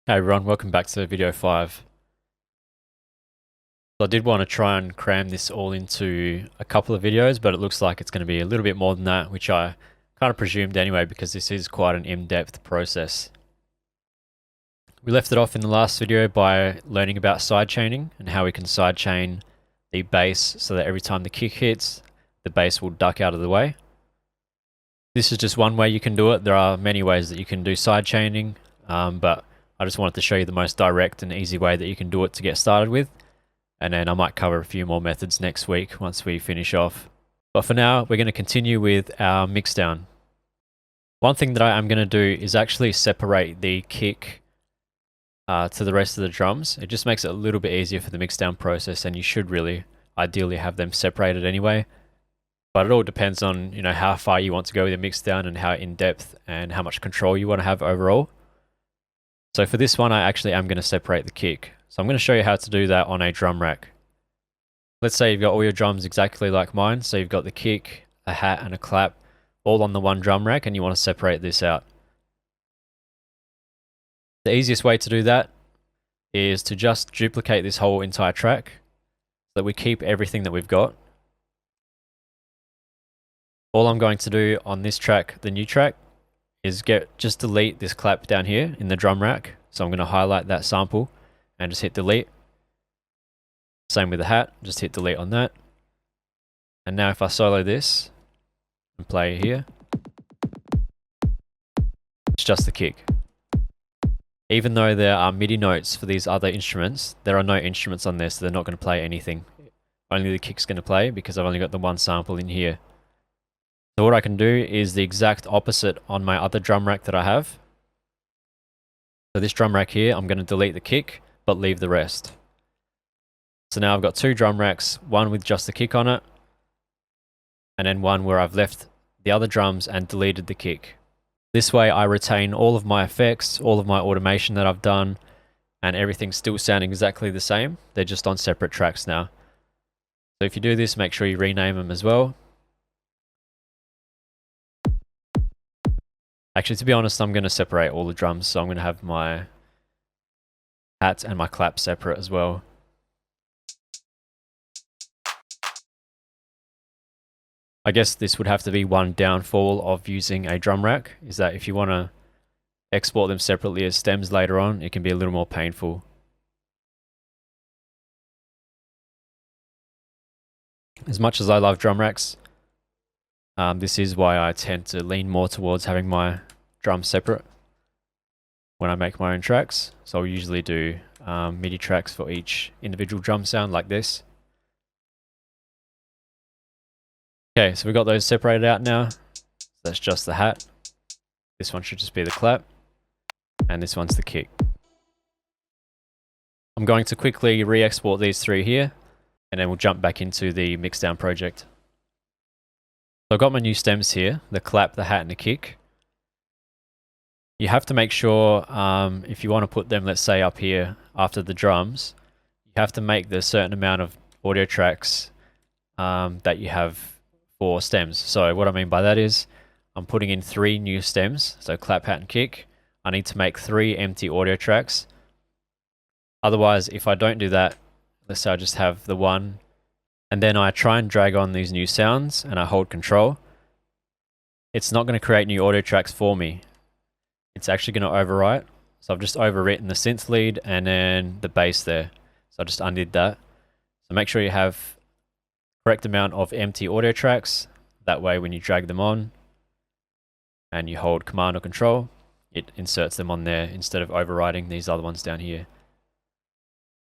Hey everyone, welcome back to video 5. So I did want to try and cram this all into a couple of videos, but it looks like it's going to be a little bit more than that, which I kind of presumed anyway, because this is quite an in-depth process. We left it off in the last video by learning about sidechaining and how we can sidechain the bass so that every time the kick hits, the bass will duck out of the way. This is just one way you can do it. There are many ways that you can do sidechaining, but I just wanted to show you the most direct and easy way that you can do it to get started with. And then I might cover a few more methods next week once we finish off. But for now, we're going to continue with our mixdown. One thing that I am going to do is actually separate the kick to the rest of the drums. It just makes it a little bit easier for the mixdown process, and you should really ideally have them separated anyway. But it all depends on, how far you want to go with your mixdown and how in depth and how much control you want to have overall. So for this one, I actually am going to separate the kick. So I'm going to show you how to do that on a drum rack. Let's say you've got all your drums exactly like mine. So you've got the kick, a hat, and a clap all on the one drum rack, and you want to separate this out. The easiest way to do that is to just duplicate this whole entire track so that we keep everything that we've got. All I'm going to do on this track, the new track, is just delete this clap down here in the drum rack. So I'm going to highlight that sample and just hit delete. Same with the hat, just hit delete on that. And now if I solo this and play here, it's just the kick. Even though there are MIDI notes for these other instruments, there are no instruments on there, so they're not going to play anything. Only the kick's going to play because I've only got the one sample in here. So what I can do is the exact opposite on my other drum rack that I have. So this drum rack here, I'm going to delete the kick, but leave the rest. So now I've got two drum racks, one with just the kick on it, and then one where I've left the other drums and deleted the kick. This way I retain all of my effects, all of my automation that I've done, and everything's still sounding exactly the same. They're just on separate tracks now. So if you do this, make sure you rename them as well. Actually, to be honest, I'm going to separate all the drums, so I'm going to have my hat and my clap separate as well. I guess this would have to be one downfall of using a drum rack, is that if you want to export them separately as stems later on, it can be a little more painful. As much as I love drum racks, this is why I tend to lean more towards having my drums separate when I make my own tracks. So I'll usually do MIDI tracks for each individual drum sound like this. Okay, so we've got those separated out now. That's just the hat. This one should just be the clap. And this one's the kick. I'm going to quickly re-export these three here, and then we'll jump back into the Mixdown project. So I've got my new stems here, the clap, the hat, and the kick. You have to make sure, if you want to put them, let's say up here after the drums, you have to make the certain amount of audio tracks that you have for stems. So what I mean by that is, I'm putting in 3 new stems, so clap, hat, and kick. I need to make 3 empty audio tracks. Otherwise, if I don't do that, let's say I just have the one, and then I try and drag on these new sounds, and I hold control, it's not going to create new audio tracks for me. It's actually going to overwrite. So I've just overwritten the synth lead and then the bass there. So I just undid that. So make sure you have the correct amount of empty audio tracks. That way when you drag them on and you hold command or control, it inserts them on there instead of overwriting these other ones down here.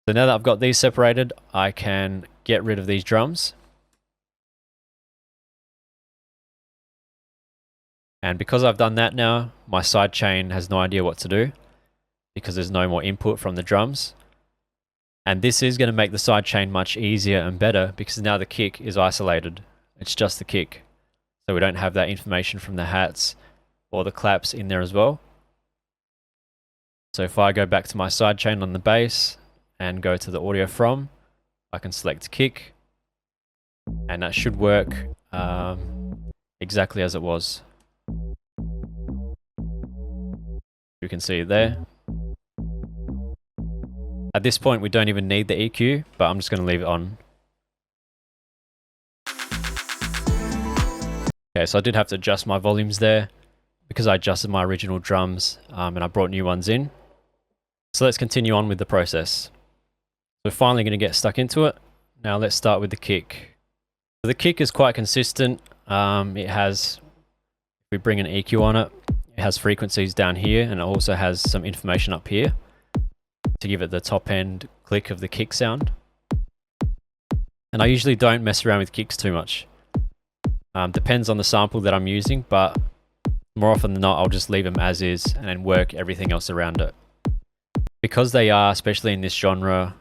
So now that I've got these separated, I can get rid of these drums. And because I've done that now, my sidechain has no idea what to do because there's no more input from the drums. And this is going to make the sidechain much easier and better because now the kick is isolated. It's just the kick. So we don't have that information from the hats or the claps in there as well. So if I go back to my sidechain on the bass and go to the audio from, I can select kick, and that should work exactly as it was. You can see it there. At this point, we don't even need the EQ, but I'm just going to leave it on. Okay, so I did have to adjust my volumes there because I adjusted my original drums and I brought new ones in. So let's continue on with the process. We're finally going to get stuck into it. Now let's start with the kick. So the kick is quite consistent. It has, if we bring an EQ on it, it has frequencies down here and it also has some information up here to give it the top end click of the kick sound. And I usually don't mess around with kicks too much. Depends on the sample that I'm using, but more often than not, I'll just leave them as is and then work everything else around it. Because they are, especially in this genre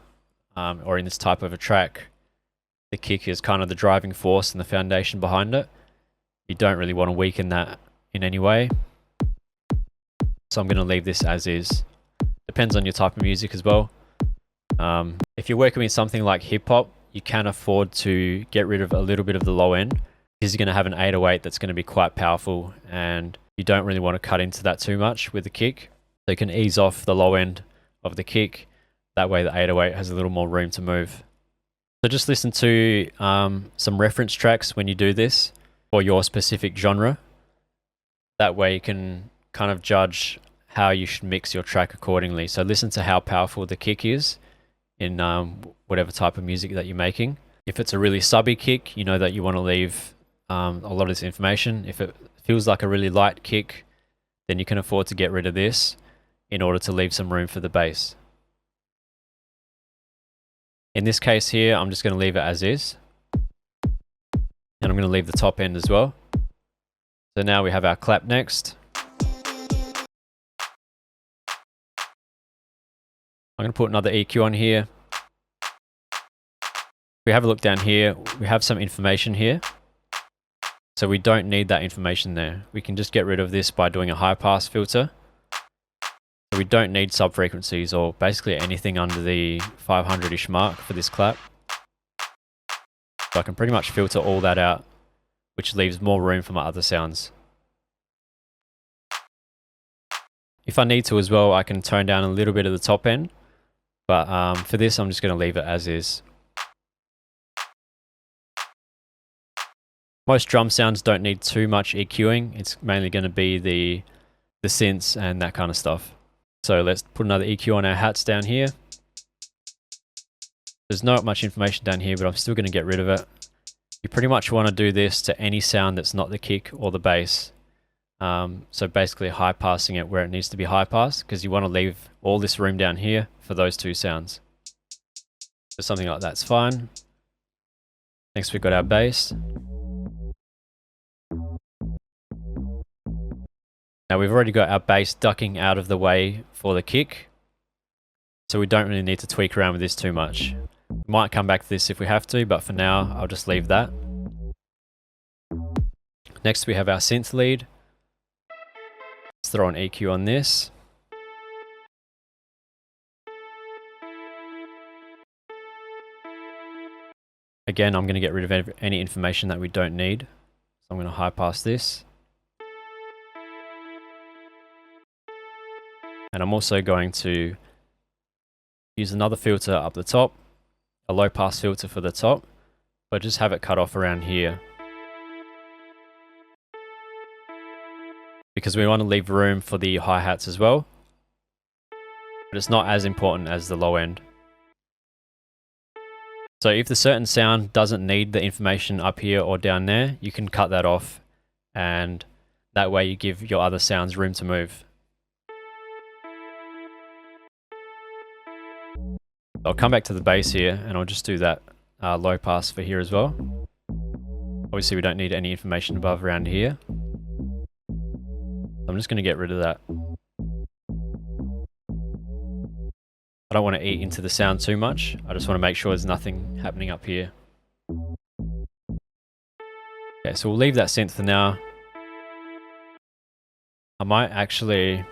or in this type of a track, the kick is kind of the driving force and the foundation behind it. You don't really want to weaken that in any way. So I'm going to leave this as is. Depends on your type of music as well. If you're working with something like hip hop, you can afford to get rid of a little bit of the low end because you're going to have an 808 that's going to be quite powerful and you don't really want to cut into that too much with the kick. So you can ease off the low end of the kick. That way the 808 has a little more room to move. So just listen to some reference tracks when you do this for your specific genre. That way you can kind of judge how you should mix your track accordingly. So listen to how powerful the kick is in whatever type of music that you're making. If it's a really subby kick, you know that you want to leave a lot of this information. If it feels like a really light kick, then you can afford to get rid of this in order to leave some room for the bass. In this case here, I'm just going to leave it as is. And I'm going to leave the top end as well. So now we have our clap next. I'm going to put another EQ on here. If we have a look down here, we have some information here. So we don't need that information there. We can just get rid of this by doing a high pass filter. So we don't need sub frequencies or basically anything under the 500-ish mark for this clap. So I can pretty much filter all that out, which leaves more room for my other sounds. If I need to as well, I can tone down a little bit of the top end. But for this, I'm just going to leave it as is. Most drum sounds don't need too much EQing. It's mainly going to be the synths and that kind of stuff. So let's put another EQ on our hats down here. There's not much information down here, but I'm still going to get rid of it. You pretty much want to do this to any sound that's not the kick or the bass. So basically high passing it where it needs to be high passed, because you want to leave all this room down here for those two sounds. So something like that's fine. Next we've got our bass. Now we've already got our bass ducking out of the way for the kick, so we don't really need to tweak around with this too much. We might come back to this if we have to, but for now I'll just leave that. Next we have our synth lead. Let's throw an EQ on this. Again, I'm going to get rid of any information that we don't need, so I'm going to high pass this. And I'm also going to use another filter up the top, a low pass filter for the top, but just have it cut off around here. Because we want to leave room for the hi-hats as well, but it's not as important as the low end. So if the certain sound doesn't need the information up here or down there, you can cut that off, and that way you give your other sounds room to move. I'll come back to the bass here and I'll just do that low pass for here as well. Obviously we don't need any information above around here. I'm just going to get rid of that. I don't want to eat into the sound too much. I just want to make sure there's nothing happening up here. Okay, so we'll leave that synth for now. I might actually...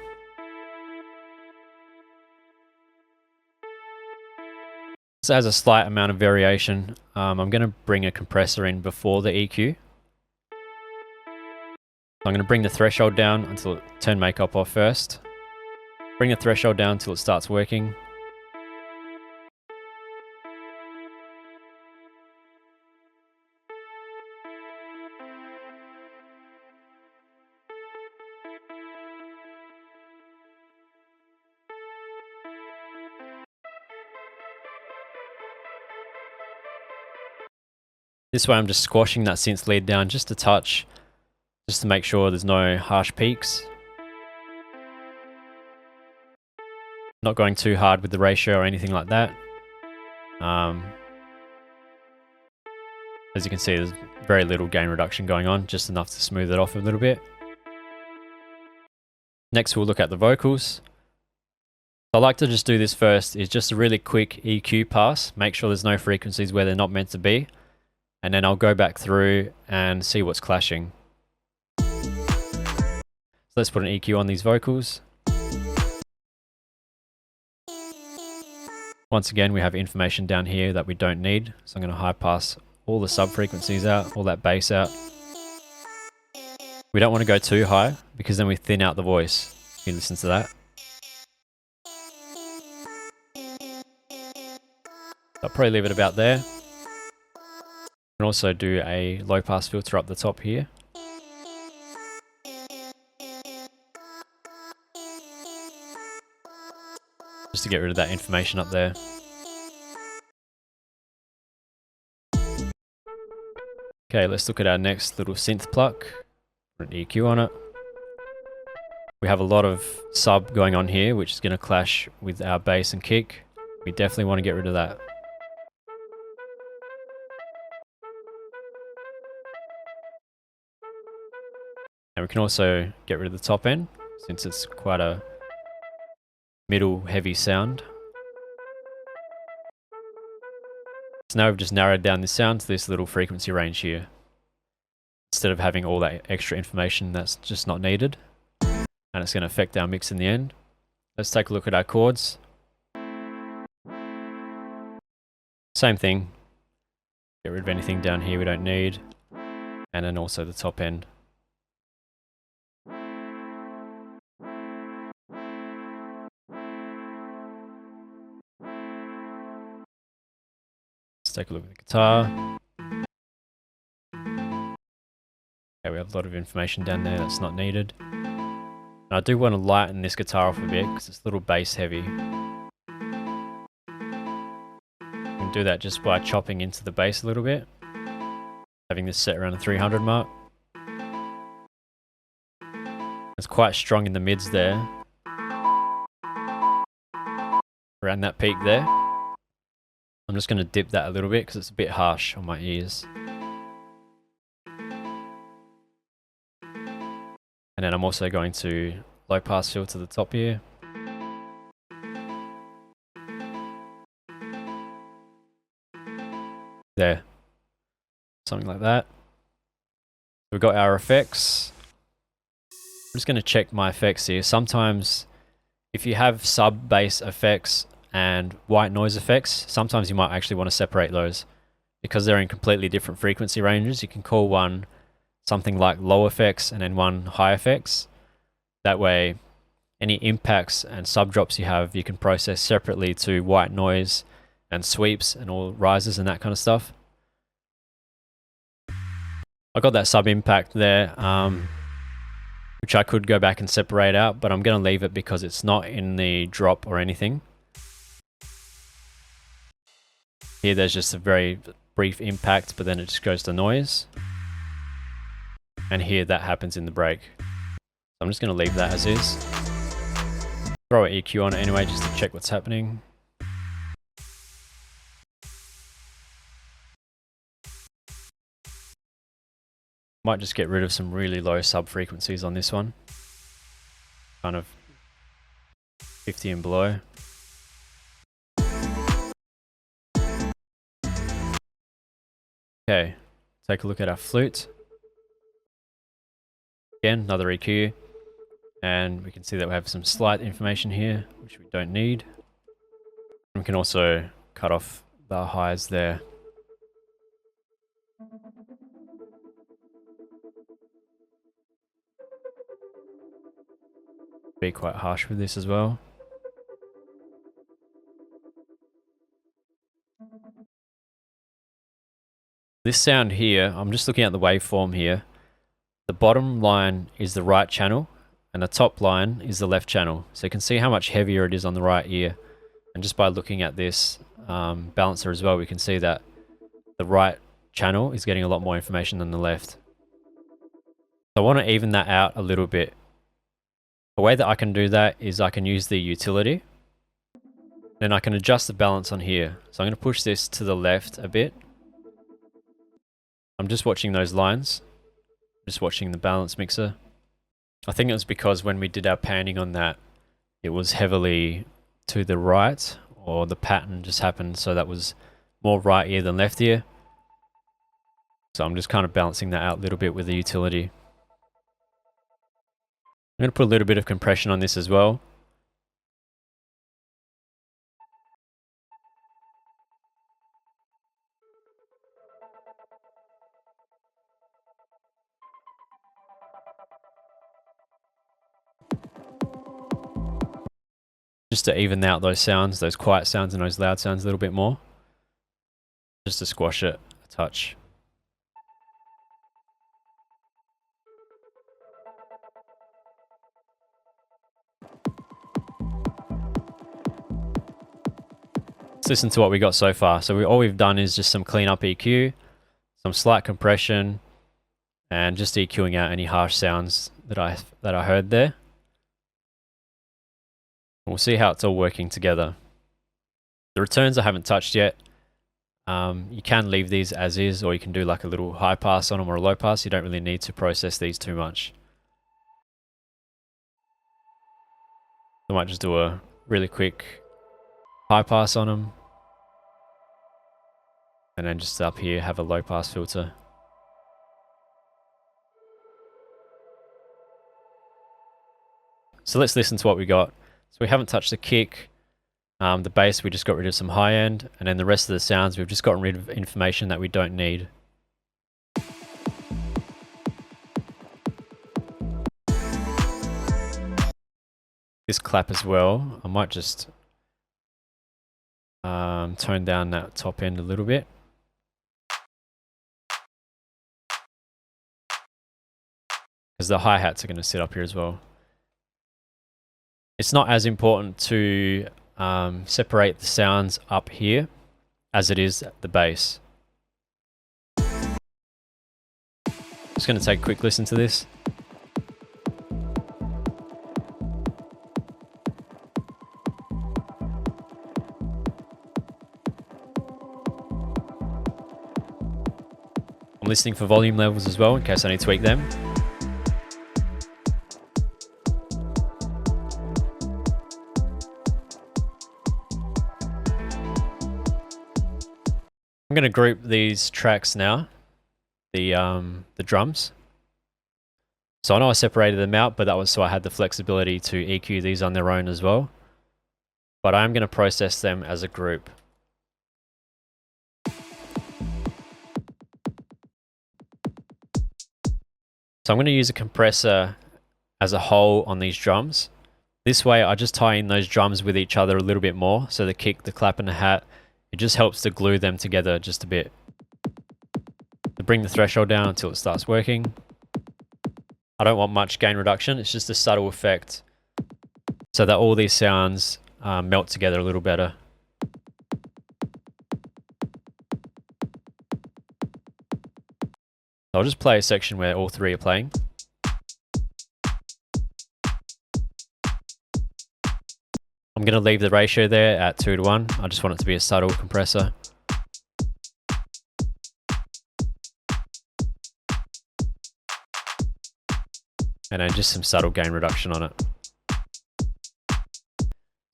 This has a slight amount of variation. I'm going to bring a compressor in before the EQ. I'm going to bring the threshold down until it turn makeup off first. Bring the threshold down until it starts working. This way I'm just squashing that synth lead down just a touch, just to make sure there's no harsh peaks. Not going too hard with the ratio or anything like that. As you can see, there's very little gain reduction going on, just enough to smooth it off a little bit. Next, we'll look at the vocals. I like to just do this first, is just a really quick EQ pass, make sure there's no frequencies where they're not meant to be, and then I'll go back through and see what's clashing. So let's put an EQ on these vocals. Once again, we have information down here that we don't need, so I'm going to high pass all the sub frequencies out, all that bass out. We don't want to go too high because then we thin out the voice. You listen to that. I'll probably leave it about there. And also do a low pass filter up the top here. Just to get rid of that information up there. Okay, let's look at our next little synth pluck. Put an EQ on it. We have a lot of sub going on here, which is going to clash with our bass and kick. We definitely want to get rid of that. And we can also get rid of the top end, since it's quite a middle heavy sound. So now we've just narrowed down this sound to this little frequency range here, instead of having all that extra information that's just not needed, and it's going to affect our mix in the end. Let's take a look at our chords. Same thing, get rid of anything down here we don't need, and then also the top end. Take a look at the guitar. Okay, we have a lot of information down there that's not needed. And I do want to lighten this guitar off a bit because it's a little bass heavy. You can do that just by chopping into the bass a little bit. Having this set around the 300 mark. It's quite strong in the mids there. Around that peak there. I'm just going to dip that a little bit because it's a bit harsh on my ears. And then I'm also going to low pass filter the top here. There. Something like that. We've got our effects. I'm just going to check my effects here. Sometimes if you have sub bass effects and white noise effects, sometimes you might actually want to separate those because they're in completely different frequency ranges. You can call one something like low effects and then one high effects. That way, any impacts and sub drops you have, you can process separately to white noise and sweeps and all rises and that kind of stuff. I got that sub impact there, which I could go back and separate out, but I'm going to leave it because it's not in the drop or anything. Here there's just a very brief impact, but then it just goes to noise. And here that happens in the break. So I'm just going to leave that as is. Throw an EQ on it anyway, just to check what's happening. Might just get rid of some really low sub frequencies on this one. Kind of 50 and below. Okay, take a look at our flute. Again, another EQ. And we can see that we have some slight information here, which we don't need. And we can also cut off the highs there. Be quite harsh with this as well. This sound here, I'm just looking at the waveform here. The bottom line is the right channel and the top line is the left channel. So you can see how much heavier it is on the right ear. And just by looking at this balancer as well, we can see that the right channel is getting a lot more information than the left. So I want to even that out a little bit. The way that I can do that is I can use the utility. Then I can adjust the balance on here. So I'm going to push this to the left a bit. I'm just watching those lines. Just watching the balance mixer. I think it was because when we did our panning on that, it was heavily to the right, or the pattern just happened so that was more right ear than left ear. So I'm just kind of balancing that out a little bit with the utility. I'm going to put a little bit of compression on this as well. Just to even out those sounds, those quiet sounds and those loud sounds a little bit more. Just to squash it a touch. Let's listen to what we got so far. So all we've done is just some clean up EQ, some slight compression, and just EQing out any harsh sounds that I heard there. And we'll see how it's all working together. The returns I haven't touched yet. You can leave these as is, or you can do like a little high pass on them or a low pass. You don't really need to process these too much. I might just do a really quick high pass on them. And then just up here have a low pass filter. So let's listen to what we got. So we haven't touched the kick. The bass, we just got rid of some high end. And then the rest of the sounds, we've just gotten rid of information that we don't need. This clap as well, I might just tone down that top end a little bit. Because the hi-hats are going to sit up here as well. It's not as important to separate the sounds up here as it is the bass. Just going to take a quick listen to this. I'm listening for volume levels as well in case I need to tweak them. I'm going to group these tracks now, the drums. So I know I separated them out, but that was so I had the flexibility to EQ these on their own as well. But I'm going to process them as a group. So I'm going to use a compressor as a whole on these drums. This way I just tie in those drums with each other a little bit more. So the kick, the clap and the hat, it just helps to glue them together just a bit. To bring the threshold down until it starts working. I don't want much gain reduction, it's just a subtle effect so that all these sounds melt together a little better. I'll just play a section where all three are playing. I'm going to leave the ratio there at 2:1. I just want it to be a subtle compressor. And then just some subtle gain reduction on it.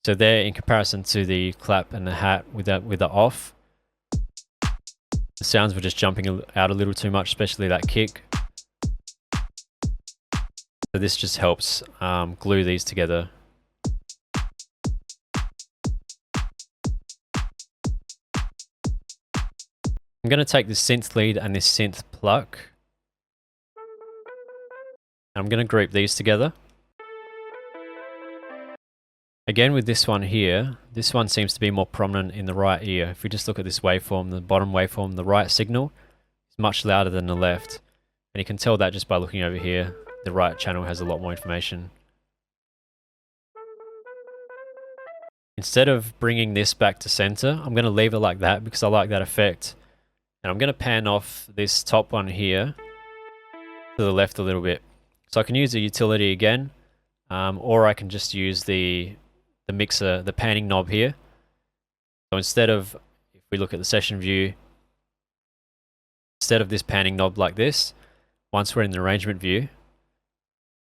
So there, in comparison to the clap and the hat with the off, the sounds were just jumping out a little too much, especially that kick. So this just helps glue these together. I'm going to take this synth lead and this synth pluck. I'm going to group these together. Again with this one here, this one seems to be more prominent in the right ear. If we just look at this waveform, the bottom waveform, the right signal is much louder than the left. And you can tell that just by looking over here. The right channel has a lot more information. Instead of bringing this back to center, I'm going to leave it like that because I like that effect. And I'm going to pan off this top one here to the left a little bit. So I can use the utility again, or I can just use the mixer, the panning knob here. So instead of, if we look at the session view, instead of this panning knob like this, once we're in the arrangement view,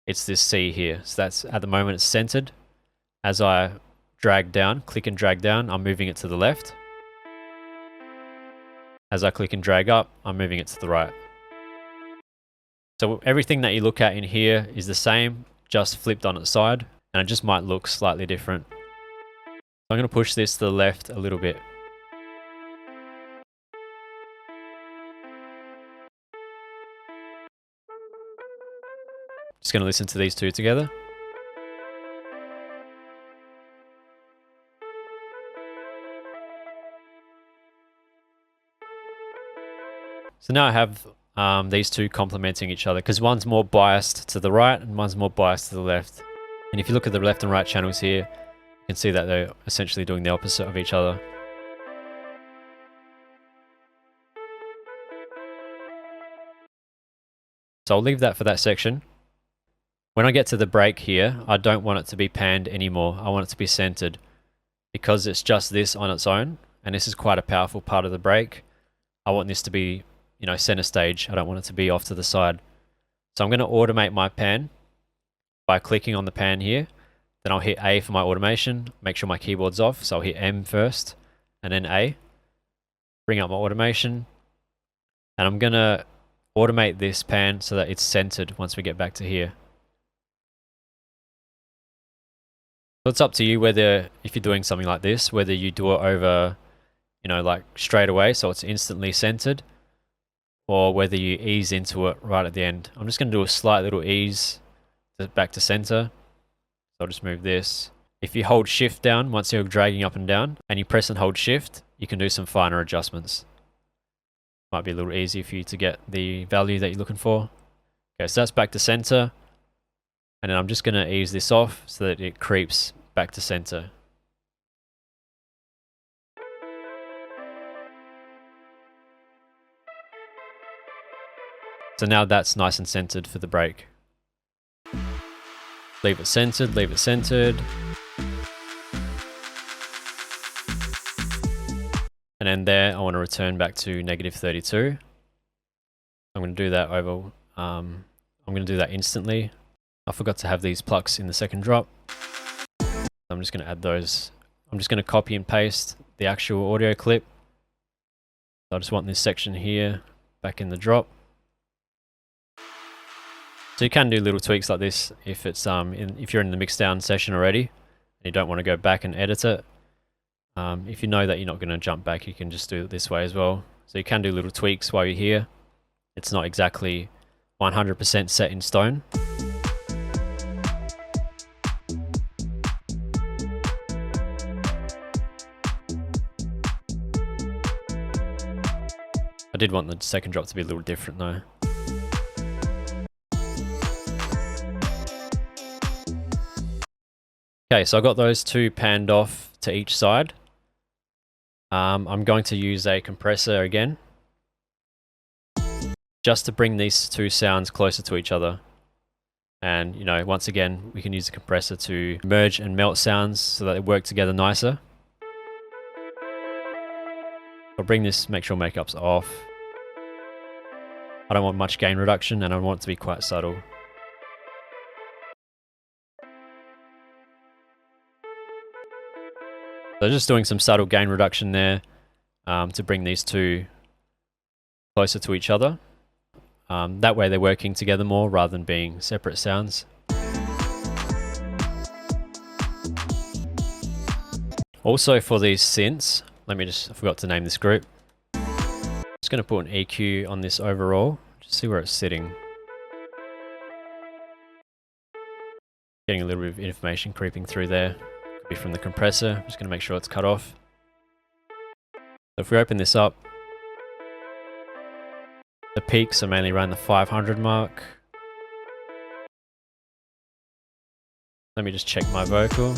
it's this C here. So that's, at the moment, it's centered. As I drag down, click and drag down, I'm moving it to the left. As I click and drag up, I'm moving it to the right. So everything that you look at in here is the same, just flipped on its side, and it just might look slightly different. So I'm going to push this to the left a little bit. Just going to listen to these two together. So now I have these two complementing each other, because one's more biased to the right and one's more biased to the left. And if you look at the left and right channels here, you can see that they're essentially doing the opposite of each other. So I'll leave that for that section. When I get to the break here, I don't want it to be panned anymore. I want it to be centered, because it's just this on its own, and this is quite a powerful part of the break. I want this to be, you know, center stage. I don't want it to be off to the side. So I'm going to automate my pan by clicking on the pan here. Then I'll hit A for my automation, make sure my keyboard's off. So I'll hit M first and then A. Bring up my automation. And I'm going to automate this pan so that it's centered once we get back to here. So it's up to you whether, if you're doing something like this, whether you do it over, you know, like straight away so it's instantly centered, or whether you ease into it right at the end. I'm just going to do a slight little ease back to center. So I'll just move this. If you hold shift down once you're dragging up and down, and you press and hold shift, you can do some finer adjustments. Might be a little easier for you to get the value that you're looking for. Okay, so that's back to center. And then I'm just going to ease this off so that it creeps back to center. So now that's nice and centered for the break. Leave it centered, leave it centered. And then there, I want to return back to -32. I'm going to do that over, I'm going to do that instantly. I forgot to have these plucks in the second drop. I'm just going to add those. I'm just going to copy and paste the actual audio clip. I just want this section here back in the drop. So you can do little tweaks like this if it's if you're in the mixdown session already and you don't want to go back and edit it. If you know that you're not going to jump back, you can just do it this way as well. So you can do little tweaks while you're here. It's not exactly 100% set in stone. I did want the second drop to be a little different though. Okay, so I got those two panned off to each side. I'm going to use a compressor again, just to bring these two sounds closer to each other. And, you know, once again, we can use the compressor to merge and melt sounds so that they work together nicer. I'll bring this, make sure makeup's off. I don't want much gain reduction and I want it to be quite subtle. So just doing some subtle gain reduction there to bring these two closer to each other. That way they're working together more rather than being separate sounds. Also for these synths, I forgot to name this group. Just going to put an EQ on this overall, just see where it's sitting. Getting a little bit of information creeping through there. Could be from the compressor. I'm just going to make sure it's cut off. So if we open this up, the peaks are mainly around the 500 mark. Let me just check my vocal.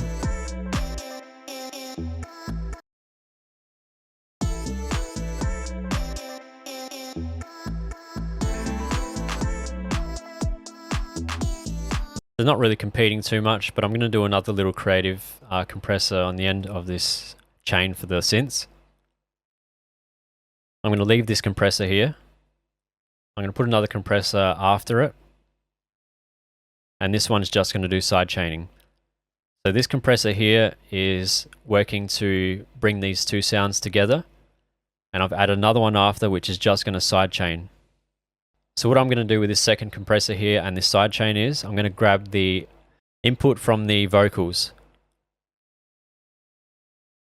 They're not really competing too much, but I'm going to do another little creative compressor on the end of this chain for the synths. I'm going to leave this compressor here. I'm going to put another compressor after it. And this one's just going to do side chaining. So this compressor here is working to bring these two sounds together. And I've added another one after, which is just going to side chain. So what I'm going to do with this second compressor here and this side chain is I'm going to grab the input from the vocals.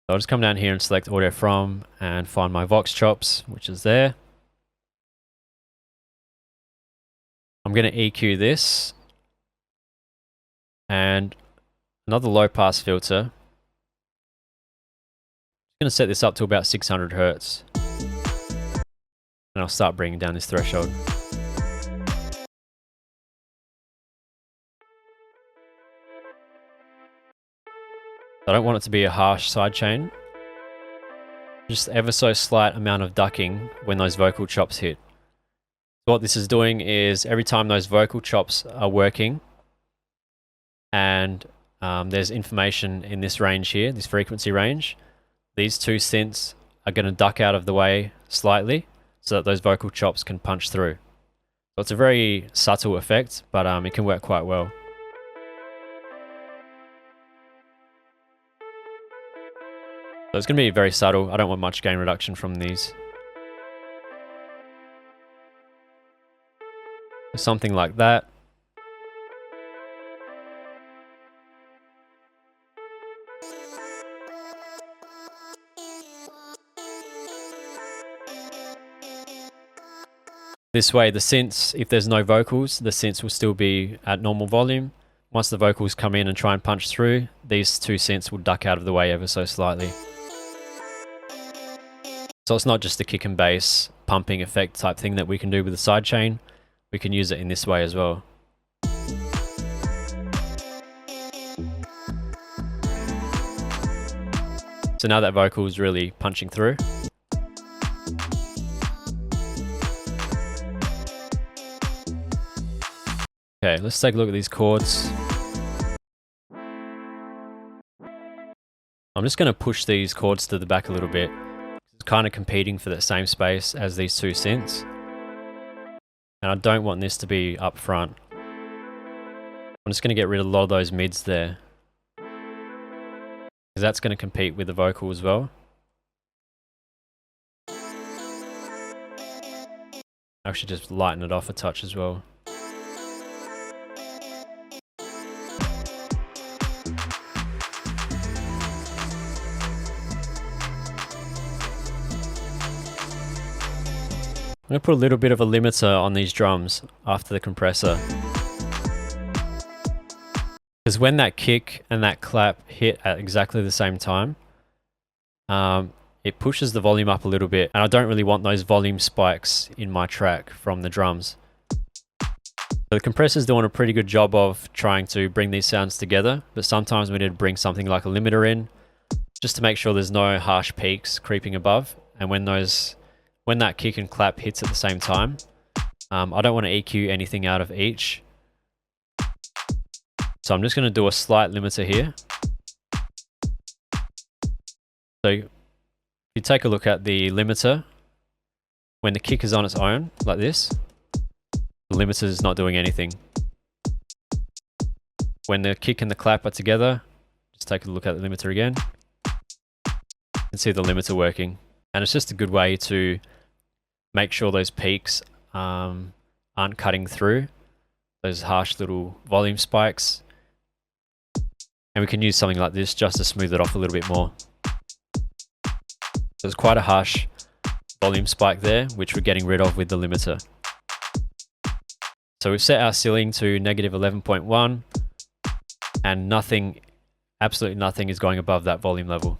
So I'll just come down here and select audio from and find my Vox chops, which is there. I'm going to EQ this and another low pass filter. I'm going to set this up to about 600 Hertz. And I'll start bringing down this threshold. I don't want it to be a harsh sidechain. Just ever so slight amount of ducking when those vocal chops hit. So what this is doing is every time those vocal chops are working and there's information in this range here, this frequency range, these two synths are going to duck out of the way slightly so that those vocal chops can punch through. So it's a very subtle effect, but it can work quite well. So it's going to be very subtle. I don't want much gain reduction from these. Something like that. This way the synths, if there's no vocals, the synths will still be at normal volume. Once the vocals come in and try and punch through, these two synths will duck out of the way ever so slightly. So it's not just a kick and bass pumping effect type thing that we can do with the sidechain. We can use it in this way as well. So now that vocal is really punching through. Okay, let's take a look at these chords. I'm just going to push these chords to the back a little bit. It's kind of competing for that same space as these two synths. And I don't want this to be up front. I'm just going to get rid of a lot of those mids there, because that's going to compete with the vocal as well. I should just lighten it off a touch as well. I'm going to put a little bit of a limiter on these drums after the compressor. Because when that kick and that clap hit at exactly the same time, it pushes the volume up a little bit, and I don't really want those volume spikes in my track from the drums. So the compressor's doing a pretty good job of trying to bring these sounds together, but sometimes we need to bring something like a limiter in, just to make sure there's no harsh peaks creeping above, and when that kick and clap hits at the same time, I don't want to EQ anything out of each. So I'm just going to do a slight limiter here. So if you take a look at the limiter, when the kick is on its own, like this, the limiter is not doing anything. When the kick and the clap are together, just take a look at the limiter again. You can see the limiter working. And it's just a good way to make sure those peaks aren't cutting through those harsh little volume spikes. And we can use something like this just to smooth it off a little bit more. There's quite a harsh volume spike there, which we're getting rid of with the limiter. So we've set our ceiling to negative 11.1, and nothing, absolutely nothing is going above that volume level.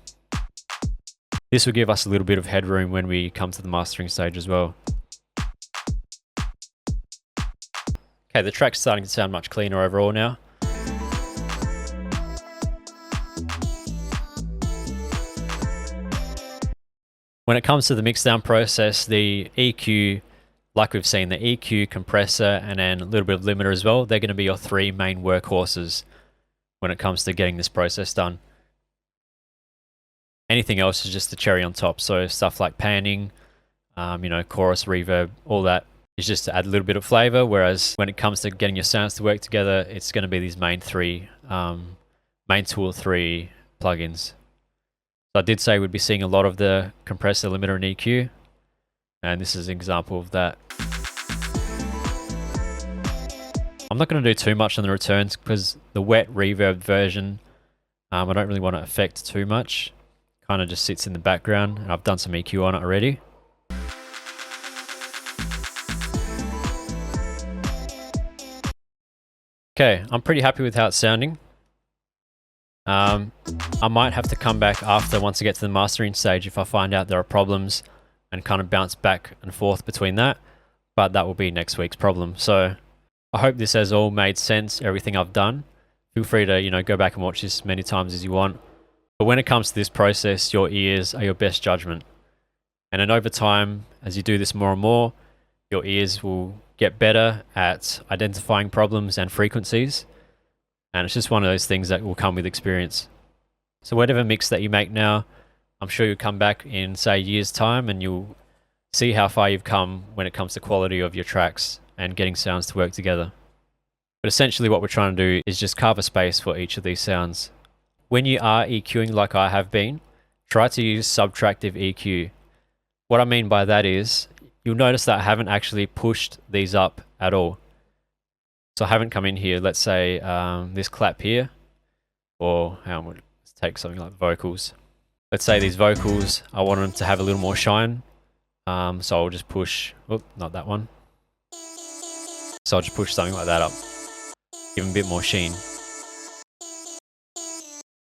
This will give us a little bit of headroom when we come to the mastering stage as well. Okay, the track's starting to sound much cleaner overall now. When it comes to the mixdown process, the EQ like we've seen, the EQ, compressor, and then a little bit of limiter as well. They're going to be your 3 main workhorses when it comes to getting this process done. Anything else is just the cherry on top. So stuff like panning, chorus, reverb, all that is just to add a little bit of flavor. Whereas when it comes to getting your sounds to work together, it's going to be these main tool 3 plugins. So I did say we'd be seeing a lot of the compressor, limiter, and EQ, and this is an example of that. I'm not going to do too much on the returns because the wet reverb version, I don't really want to affect too much. Kind of just sits in the background, and I've done some EQ on it already. Okay, I'm pretty happy with how it's sounding. I might have to come back after once I get to the mastering stage if I find out there are problems and kind of bounce back and forth between that, but that will be next week's problem. So I hope this has all made sense, everything I've done. Feel free to, go back and watch this many times as you want. But when it comes to this process, your ears are your best judgment. And then over time, as you do this more and more, your ears will get better at identifying problems and frequencies. And it's just one of those things that will come with experience. So whatever mix that you make now, I'm sure you'll come back in, say, a year's time and you'll see how far you've come when it comes to quality of your tracks and getting sounds to work together. But essentially what we're trying to do is just carve a space for each of these sounds. When you are EQing like I have been, try to use subtractive EQ. What I mean by that is, you'll notice that I haven't actually pushed these up at all. So I haven't come in here, let's say this clap here, or let's take something like vocals. Let's say these vocals, I want them to have a little more shine. So I'll just push, not that one. So I'll just push something like that up, give them a bit more sheen.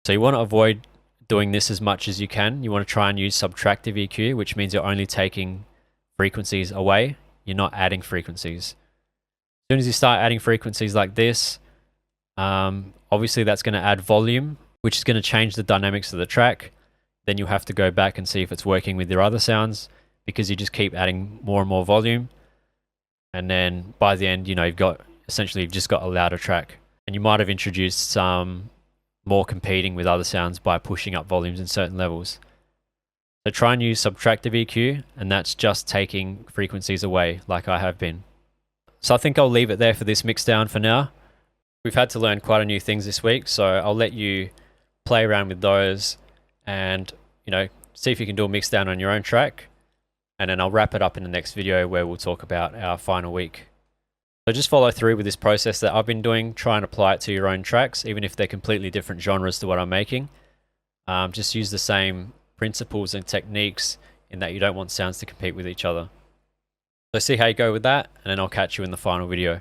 So you want to avoid doing this as much as you can. You want to try and use subtractive EQ, which means you're only taking frequencies away. You're not adding frequencies. As soon as you start adding frequencies like this, obviously that's going to add volume, which is going to change the dynamics of the track. Then you'll have to go back and see if it's working with your other sounds, because you just keep adding more and more volume. And then by the end, you've just got a louder track. And you might have introduced some more competing with other sounds by pushing up volumes in certain levels. So try and use subtractive EQ, and that's just taking frequencies away like I have been. So I think I'll leave it there for this mixdown for now. We've had to learn quite a few things this week, so I'll let you play around with those and, see if you can do a mixdown on your own track. And then I'll wrap it up in the next video where we'll talk about our final week. So just follow through with this process that I've been doing. Try and apply it to your own tracks, even if they're completely different genres to what I'm making. Just use the same principles and techniques in that you don't want sounds to compete with each other. So see how you go with that, and then I'll catch you in the final video.